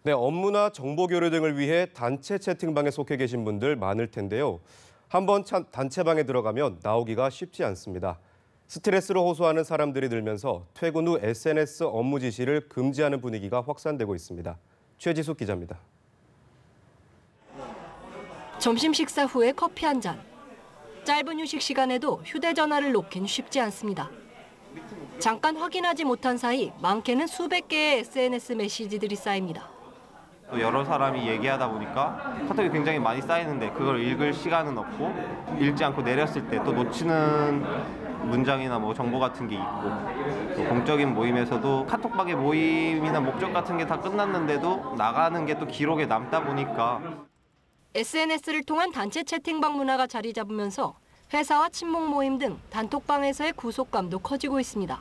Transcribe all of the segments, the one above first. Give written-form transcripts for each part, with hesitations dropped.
네, 업무나 정보 교류 등을 위해 단체 채팅방에 속해 계신 분들 많을 텐데요. 한번 단체방에 들어가면 나오기가 쉽지 않습니다. 스트레스를 호소하는 사람들이 늘면서 퇴근 후 SNS 업무 지시를 금지하는 분위기가 확산되고 있습니다. 최지숙 기자입니다. 점심 식사 후에 커피 한 잔. 짧은 휴식 시간에도 휴대전화를 놓긴 쉽지 않습니다. 잠깐 확인하지 못한 사이 많게는 수백 개의 SNS 메시지들이 쌓입니다. 또 여러 사람이 얘기하다 보니까 카톡이 굉장히 많이 쌓이는데 그걸 읽을 시간은 없고 읽지 않고 내렸을 때 또 놓치는 문장이나 뭐 정보 같은 게 있고 또 공적인 모임에서도 카톡방의 모임이나 목적 같은 게 다 끝났는데도 나가는 게 또 기록에 남다 보니까 SNS를 통한 단체 채팅방 문화가 자리 잡으면서 회사와 친목 모임 등 단톡방에서의 구속감도 커지고 있습니다.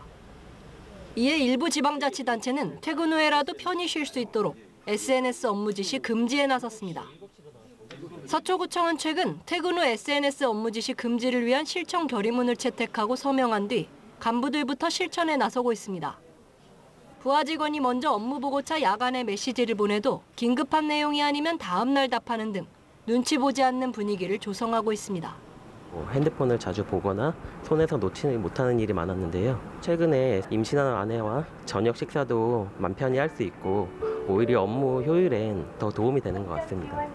이에 일부 지방자치단체는 퇴근 후에라도 편히 쉴 수 있도록 SNS 업무 지시 금지에 나섰습니다. 서초구청은 최근 퇴근 후 SNS 업무 지시 금지를 위한 실천 결의문을 채택하고 서명한 뒤 간부들부터 실천에 나서고 있습니다. 부하 직원이 먼저 업무 보고차 야간에 메시지를 보내도 긴급한 내용이 아니면 다음 날 답하는 등 눈치 보지 않는 분위기를 조성하고 있습니다. 핸드폰을 자주 보거나 손에서 놓지 못하는 일이 많았는데요. 최근에 임신한 아내와 저녁 식사도 맘 편히 할 수 있고 오히려 업무 효율엔 더 도움이 되는 것 같습니다.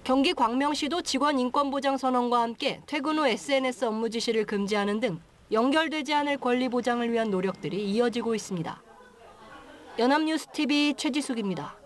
경기 광명시도 직원 인권보장 선언과 함께 퇴근 후 SNS 업무 지시를 금지하는 등 연결되지 않을 권리 보장을 위한 노력들이 이어지고 있습니다. 연합뉴스TV 최지숙입니다.